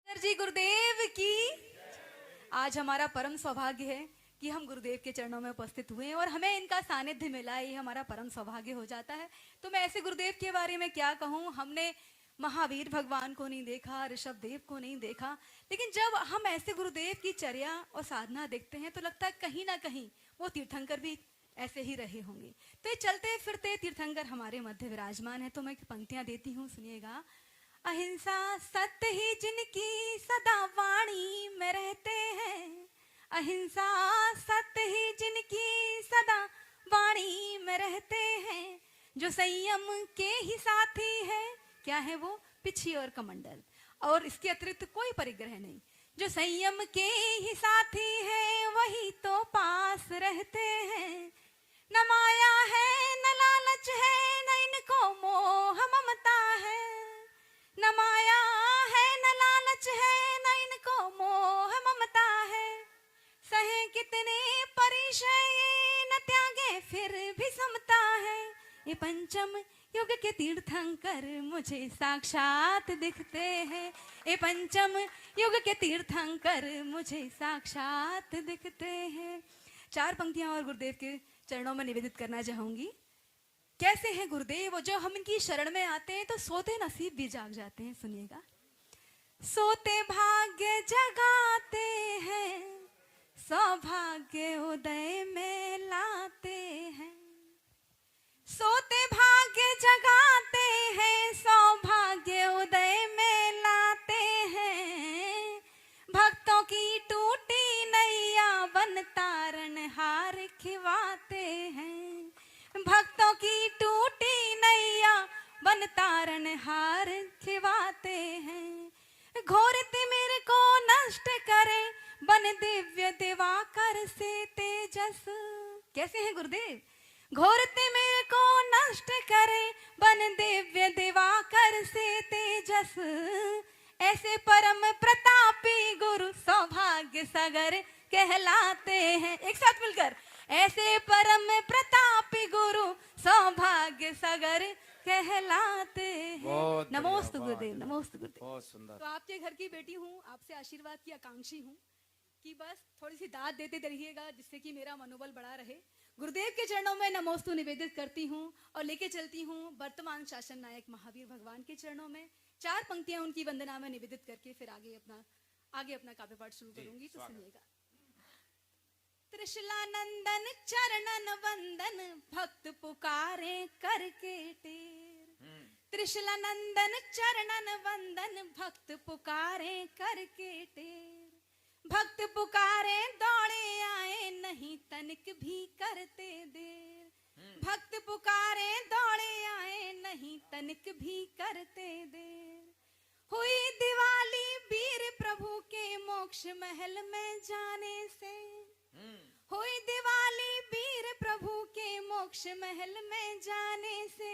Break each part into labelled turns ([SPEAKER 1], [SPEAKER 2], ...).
[SPEAKER 1] जी गुरुदेव की। आज हमारा परम सौभाग्य है कि हम गुरुदेव के चरणों में उपस्थित हुए हैं और हमें इनका सानिध्य मिला है, ये हमारा परम सौभाग्य हो जाता है। तो मैं ऐसे गुरुदेव के बारे में क्या कहूँ, हमने महावीर भगवान को नहीं देखा, ऋषभ देव को नहीं देखा, लेकिन जब हम ऐसे गुरुदेव की चर्या और साधना देखते हैं तो लगता है कहीं ना कहीं वो तीर्थंकर भी ऐसे ही रहे होंगे। तो ये चलते फिरते तीर्थंकर हमारे मध्य विराजमान है। तो मैं पंक्तियां देती हूँ, सुनिएगा। अहिंसा सत्य ही जिनकी सदा वाणी में रहते हैं, अहिंसा सत्य ही जिनकी सदा वाणी में रहते हैं, जो संयम के ही साथी है, क्या है वो, पिछी और कमंडल, और इसके अतिरिक्त कोई परिग्रह नहीं। जो संयम के ही साथी है वही तो पास रहते हैं। न माया है न लालच है, न इनको मोह ममता है। न माया है न लालच है, न इनको मोह ममता है। सहे कितने परिचय ये, न त्यागे फिर भी समता है। ये पंचम युग के तीर्थंकर मुझे साक्षात दिखते हैं। ये पंचम युग के तीर्थंकर मुझे साक्षात दिखते हैं। चार पंक्तियां और गुरुदेव के चरणों में निवेदित करना चाहूंगी। कैसे हैं गुरुदेव, जो हम इनकी शरण में आते हैं तो सोते नसीब भी जाग जाते हैं। सुनिएगा। सोते भाग्य जगाते हैं, सौभाग्य उदय में लाते हैं। सोते भाग्य जगाते हैं, सौभाग्य उदय में लाते हैं। भक्तों की टूटी नैया बन तारनहार खिवाते हैं। भक्तों की टूटी नैया बन तारनहार खिवाते हैं। घोर तिमिर को नष्ट करे बन दिव्य दिवाकर से तेजस। कैसे हैं गुरुदेव, घोर तिमिर को नष्ट करे बन दिव्य दिवाकर से तेजस। ऐसे परम प्रतापी गुरु सौभाग्य सागर कहलाते हैं। एक साथ मिलकर, ऐसे परम प्रतापी गुरु सौभाग्य सागर कहलाते हैं। नमोस्तु गुरुदेव, नमोस्तु गुरुदेव।
[SPEAKER 2] बहुत सुंदर।
[SPEAKER 1] तो आपके घर की बेटी हूँ, आपसे आशीर्वाद की आकांक्षी हूँ कि बस थोड़ी सी दाद देते रहिएगा जिससे कि मेरा मनोबल बढ़ा रहे। गुरुदेव के चरणों में नमोस्तु निवेदित करती हूँ और लेके चलती हूँ वर्तमान शासन नायक महावीर भगवान के चरणों में। चार पंक्तियां उनकी वंदना में निवेदित करके फिर आगे अपना काव्य पाठ शुरू करूंगी। तो सुनिएगा। त्रिशलानंदन चरणन वंदन, भक्त पुकारे करके टेर। त्रिशलानंदन चरणन वंदन, भक्त पुकारे करके टेर। भक्त पुकारे दौड़े आए, नहीं तनिक भी करते देर। भक्त पुकारे दौड़े आए, नहीं तनिक भी करते देर। हुई दिवाली वीर प्रभु के मोक्ष महल में जाने से। हुई दिवाली वीर प्रभु के मोक्ष महल में जाने से।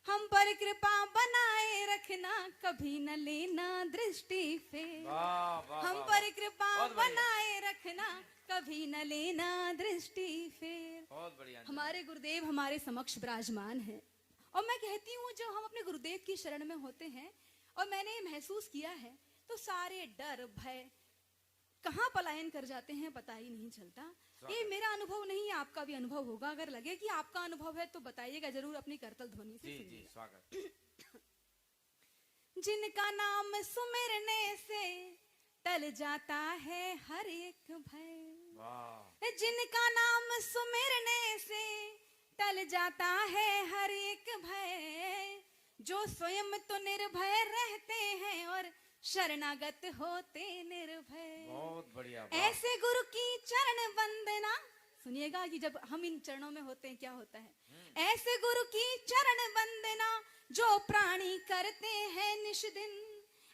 [SPEAKER 1] हम पर कृपा बनाए रखना, कभी न लेना दृष्टि फेर। हम पर कृपा बनाए रखना, कभी न लेना दृष्टि फेर।
[SPEAKER 2] बहुत बढ़िया।
[SPEAKER 1] हमारे गुरुदेव हमारे समक्ष विराजमान है और मैं कहती हूँ जो हम अपने गुरुदेव की शरण में होते हैं और मैंने महसूस किया है तो सारे डर भय कहाँ पलायन कर जाते हैं पता ही नहीं चलता। ये मेरा अनुभव नहीं है, आपका भी अनुभव होगा। अगर लगे कि आपका अनुभव है तो बताइएगा जरूर अपनी करतल ध्वनि से।
[SPEAKER 2] जी, स्वागत।
[SPEAKER 1] जिनका नाम सुमिरने से टल जाता है हर एक भय। जिनका नाम सुमिरने से टल जाता है हर एक भय। जो स्वयं तो निर्भय रहते हैं और शरणागत होते निर्भय।
[SPEAKER 2] बहुत बढ़िया।
[SPEAKER 1] ऐसे गुरु की चरण वंदना। सुनिएगा कि जब हम इन चरणों में होते हैं क्या होता है। ऐसे गुरु की चरण वंदना, जो प्राणी करते हैं निश दिन।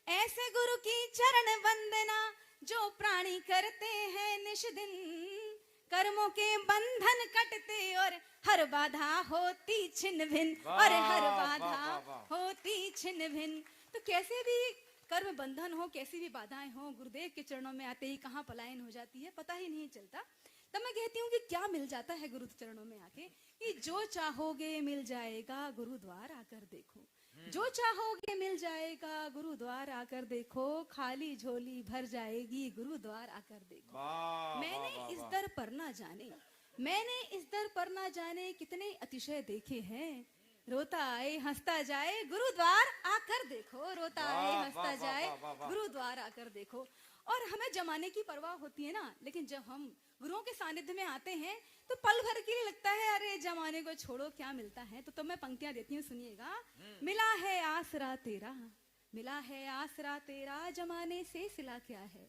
[SPEAKER 1] ऐसे गुरु की चरण वंदना, जो प्राणी करते हैं निश दिन। कर्मों के बंधन कटते और हर बाधा होती छिन्न भिन्न। और हर बाधा होती छिन्न भिन्न। तो कैसे भी कर्म बंधन हो, कैसी भी बाधाएं हो, गुरुदेव के चरणों में आते ही कहाँ पलायन हो जाती है पता ही नहीं चलता। तब मैं कहती हूँ कि क्या मिल जाता है गुरु चरणों में आके, कि जो चाहोगे मिल जाएगा, गुरुद्वार आकर देखो। जो चाहोगे मिल जाएगा, गुरुद्वार आकर देखो। खाली झोली भर जाएगी, गुरुद्वार आकर देखो। मैंने इस दर पर ना जाने, मैंने इस दर पर ना जाने कितने अतिशय देखे हैं। रोता आए हंसता जाए, गुरुद्वार आकर देखो। रोता आए हंसता जाए, गुरुद्वार आकर देखो। और हमें जमाने की परवाह होती है ना, लेकिन जब हम गुरुओं के सानिध्य में आते हैं तो पल भर के लिए लगता है अरे जमाने को छोड़ो, क्या मिलता है। तो मैं पंक्तियां देती हूँ, सुनिएगा। मिला है आसरा तेरा, मिला है आसरा तेरा, जमाने से सिला क्या है।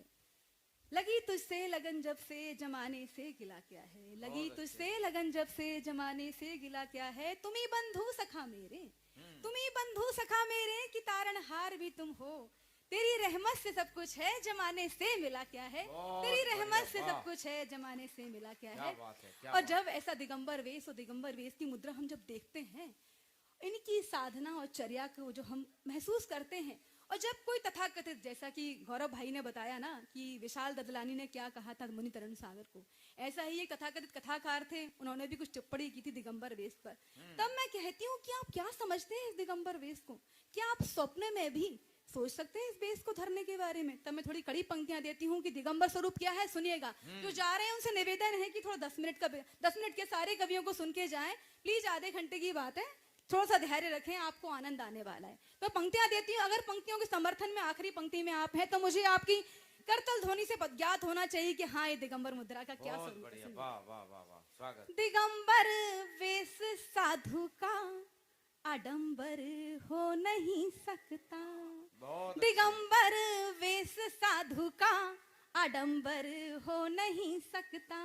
[SPEAKER 1] लगी तुझसे लगन जब से, जमाने से गिला क्या है। लगी तुझसे लगन जब से, जमाने से गिला क्या है। तुम्ही बंधु सखा मेरे, तुम्ही बंधु सखा मेरे, कि तारणहार भी तुम हो। तेरी रहमत से सब कुछ है, जमाने से मिला क्या है। तेरी रहमत से सब कुछ है, जमाने से मिला क्या है। और जब ऐसा दिगंबर वेश और दिगंबर वेश की मुद्रा हम जब देखते हैं, इनकी साधना और चर्या को जो हम महसूस करते हैं, और जब कोई तथाकथित, जैसा कि गौरव भाई ने बताया ना कि विशाल ददलानी ने क्या कहा था मुनि तरण सागर को, ऐसा ही एक तथाकथित कथाकार थे, उन्होंने भी कुछ टिप्पणी की थी दिगंबर वेश पर। तब मैं कहती हूँ कि आप क्या समझते हैं इस दिगंबर वेश को। क्या आप स्वप्न में भी सोच सकते हैं इस वेश को धरने के बारे में। तब मैं थोड़ी कड़ी पंक्तियां देती हूँ कि दिगंबर स्वरूप क्या है, सुनिएगा। जो जा रहे हैं उनसे निवेदन है कि थोड़ा 10 मिनट के सारे कवियों को सुन के जाएं प्लीज। आधे घंटे की बात है, थोड़ा सा धैर्य रखें, आपको आनंद आने वाला है। तो पंक्तियां देती हूँ, अगर पंक्तियों के समर्थन में आखिरी पंक्ति में आप हैं तो मुझे आपकी करतल ध्वनि से ज्ञात होना चाहिए कि हाँ, ये दिगंबर मुद्रा का क्या स्वरूप है।
[SPEAKER 2] वाह वाह वाह वाह, स्वागत।
[SPEAKER 1] दिगंबर वेश साधु का आडंबर हो नहीं सकता। दिगंबर वेश साधु का आडंबर हो नहीं सकता।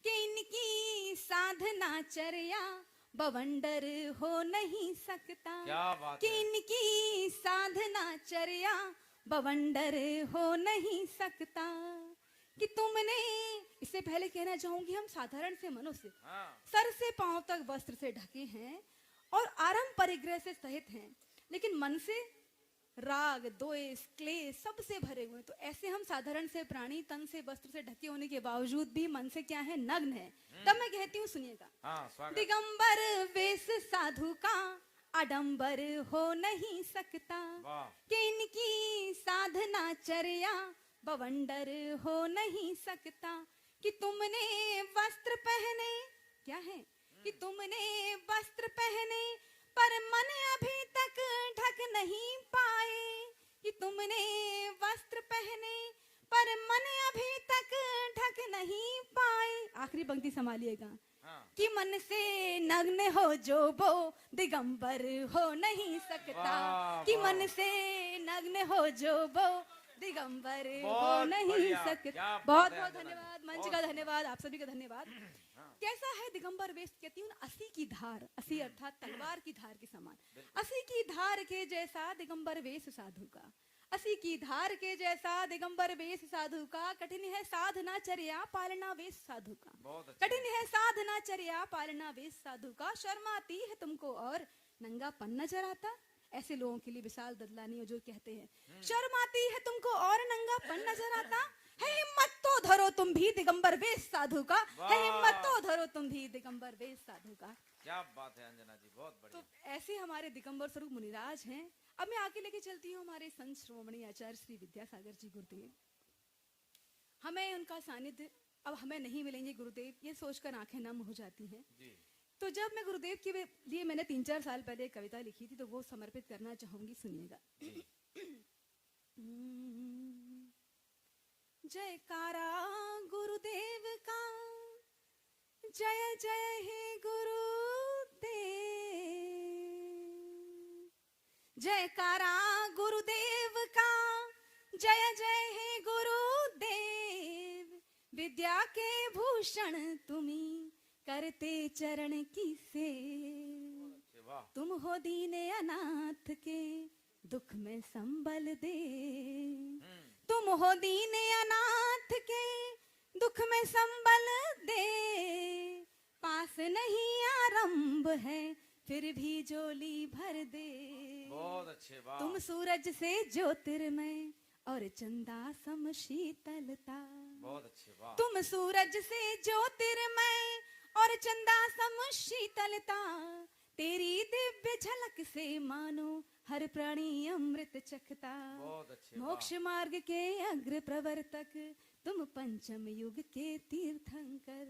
[SPEAKER 1] कि इनकी साधना चर्या बवंडर हो नहीं सकता।
[SPEAKER 2] क्या बात
[SPEAKER 1] कि
[SPEAKER 2] है।
[SPEAKER 1] इनकी साधना चर्या बवंडर हो नहीं सकता। कि तुमने, इससे पहले कहना चाहूंगी, हम साधारण से मनुष्य सर से पांव तक वस्त्र से ढके हैं और आरंभ परिग्रह से सहित हैं, लेकिन मन से राग द्वेष क्लेश सबसे भरे हुए। तो ऐसे हम साधारण से प्राणी तन से वस्त्र से ढके होने के बावजूद भी मन से क्या है, नग्न है। तब मैं कहती हूँ, सुनिएगा। दिगंबर वेश साधु का आडंबर हो नहीं सकता। कि इनकी साधना चर्या बवंडर हो नहीं सकता। कि तुमने वस्त्र पहने, क्या है, कि तुमने वस्त्र पहने पर मन अभी तक ढक नहीं पाए। कि तुमने वस्त्र पहने पर मन अभी तक ढक नहीं पाए। आखिरी पंक्ति संभालिएगा। कि मन से नग्न हो जो वो दिगंबर हो नहीं सकता। कि मन से नग्न हो जो वो दिगंबर हो नहीं सकता। बहुत बहुत धन्यवाद, मंच का धन्यवाद, आप सभी का धन्यवाद। कैसा है दिगंबर वेश, कहती हूँ ना, असी की धार, असी अर्थात तलवार की धार के समान, असी की धार के जैसा दिगंबर वेश साधु का। असी की धार के जैसा दिगंबर वेश साधु का। कठिन है साधना चर्या पालना वेश साधु का। कठिन है साधना चर्या पालना वेश साधु का। शर्माती है तुमको और नंगापन नजर आता। ऐसे लोगों के लिए विशाल ददलानी जो कहते हैं, शर्माती है तुमको और नंगापन नजर आता। है हिम्मत तो धरो तुम भी दिगंबर वेश साधु का। है हिम्मत तो धरो तुम भी दिगंबर वेश साधु का।
[SPEAKER 2] क्या बात है अंजना जी, बहुत बढ़िया।
[SPEAKER 1] तो ऐसे हमारे दिगंबर स्वरूप मुनिराज हैं। अब मैं आगे लेके चलती हूँ हमारे संत श्रोमणी आचार्य श्री विद्यासागर जी गुरुदेव। हमें उनका सानिध्य अब हमें नहीं मिलेंगे गुरुदेव, ये सोचकर आंखें नम हो जाती हैं। तो जब मैं गुरुदेव के लिए मैंने 3-4 साल पहले एक कविता लिखी थी, तो वो समर्पित करना चाहूंगी, सुनिएगा। जयकारा गुरुदेव का, जय जय हे गुरुदेव। जयकारा गुरुदेव का, जय जय हे गुरुदेव। विद्या के भूषण तुम्ही करते चरण की सेवा। तुम हो दीने अनाथ के दुख में संबल दे। तुम हो दीने अनाथ के दुख में संबल दे। पास नहीं आरंभ है फिर भी जोली भर दे।
[SPEAKER 2] बहुत अच्छे, वाह।
[SPEAKER 1] तुम सूरज से ज्योतिर्मय और चंदा सम शीतलता।
[SPEAKER 2] बहुत अच्छे, वाह।
[SPEAKER 1] तुम सूरज से ज्योतिर्मय और चंदा सम शीतलता, तेरी दिव्य झलक से मानो हर प्राणी अमृत चखता।
[SPEAKER 2] बहुत अच्छे,
[SPEAKER 1] मोक्ष मार्ग के अग्र प्रवर्तक, तुम पंचम युग के तीर्थंकर।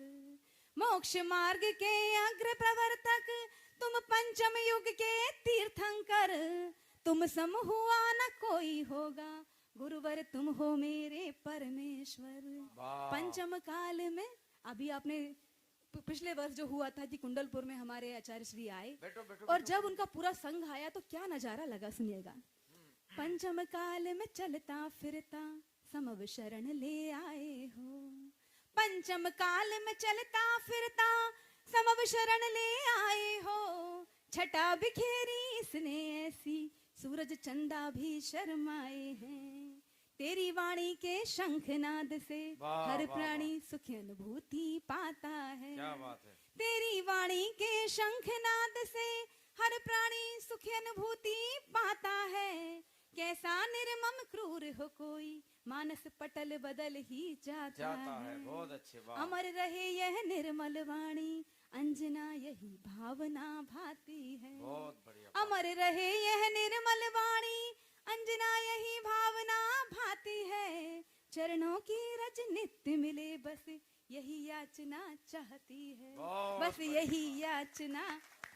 [SPEAKER 1] मोक्ष मार्ग के अग्र प्रवर्तक, तुम पंचम युग के तीर्थंकर। तुम सम हुआ न कोई होगा, गुरुवर तुम हो मेरे परमेश्वर।
[SPEAKER 2] वाह।
[SPEAKER 1] पंचम काल में अभी आपने पिछले वर्ष जो हुआ था कि कुंडलपुर में हमारे आचार्य श्री आए,
[SPEAKER 2] बैठो बैठो
[SPEAKER 1] और
[SPEAKER 2] बैठो।
[SPEAKER 1] जब उनका पूरा संघ आया तो क्या नजारा लगा, सुनिएगा। पंचम काल में चलता फिरता समव शरण ले आए हो। पंचम काल में चलता फिरता समव शरण ले आए हो। छटा बिखेरी इसने ऐसी, सूरज चंदा भी शर्माए हैं। तेरी वाणी के शंखनाद से
[SPEAKER 2] वाह,
[SPEAKER 1] हर
[SPEAKER 2] वाह,
[SPEAKER 1] प्राणी सुख अनुभूति पाता है।
[SPEAKER 2] क्या बात है।
[SPEAKER 1] तेरी वाणी के शंखनाद से हर प्राणी सुख अनुभूति पाता है। कैसा निर्मम क्रूर हो कोई, मानस पटल बदल ही जाता है।
[SPEAKER 2] बहुत अच्छे, वाह।
[SPEAKER 1] अमर रहे यह निर्मल वाणी, अंजना यही भावना भाती है।
[SPEAKER 2] बहुत बढ़िया।
[SPEAKER 1] अमर रहे यह निर्मल वाणी, अंजना यही भावना भाती है। चरणों की रज नित्य मिले, बस यही याचना चाहती है।
[SPEAKER 2] बहुत
[SPEAKER 1] बस यही याचना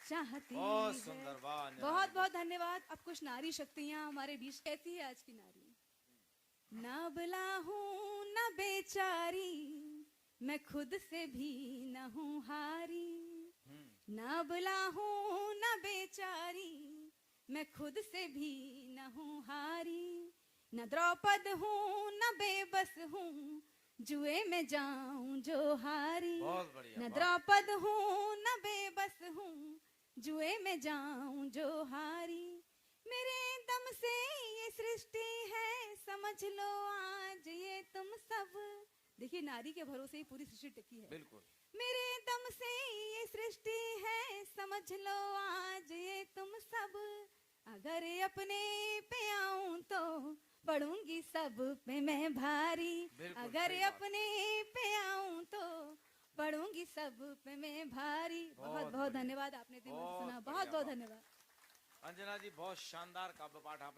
[SPEAKER 1] चाहती
[SPEAKER 2] बहुत
[SPEAKER 1] है।
[SPEAKER 2] सुंदर, वाह अंजना
[SPEAKER 1] बहुत
[SPEAKER 2] जी।
[SPEAKER 1] बहुत धन्यवाद। अब कुछ नारी शक्तियां हमारे बीच। कैसी है आज की नारी? ना बला हूं न बेचारी, मैं खुद से भी न हूं हारी। ना बला हूं न बेचारी, मैं खुद से भी न हूं हारी। न द्रौपद हूं न बेबस हूं, जुए में जाऊं जो हारी।
[SPEAKER 2] बहुत बढ़िया,
[SPEAKER 1] न
[SPEAKER 2] वाह।
[SPEAKER 1] द्रौपद हूं न बेबस हूं, जुए में जाऊं जो हारी। मेरे दम से ये सृष्टि है, समझ लो आज ये तुम सब। देखिए, नारी के भरोसे ही पूरी सृष्टि टिकी है।
[SPEAKER 2] बिल्कुल।
[SPEAKER 1] मेरे दम से ये सृष्टि है, समझ लो आज ये तुम सब। अगर अपने पे आऊं तो पड़ूंगी सब पे मैं भारी।
[SPEAKER 2] बिल्कुल
[SPEAKER 1] अगर
[SPEAKER 2] सही बात।
[SPEAKER 1] अपने पे आऊं तो पड़ूंगी सब पे मैं भारी। बहुत बहुत
[SPEAKER 2] बढ़िया।
[SPEAKER 1] धन्यवाद, आपने इतनी मस्त
[SPEAKER 2] बहुत
[SPEAKER 1] सुना।
[SPEAKER 2] बढ़िया,
[SPEAKER 1] बहुत बहुत
[SPEAKER 2] वाह।
[SPEAKER 1] धन्यवाद।
[SPEAKER 2] अंजना जी, बहुत शानदार काव्य पाठ आपने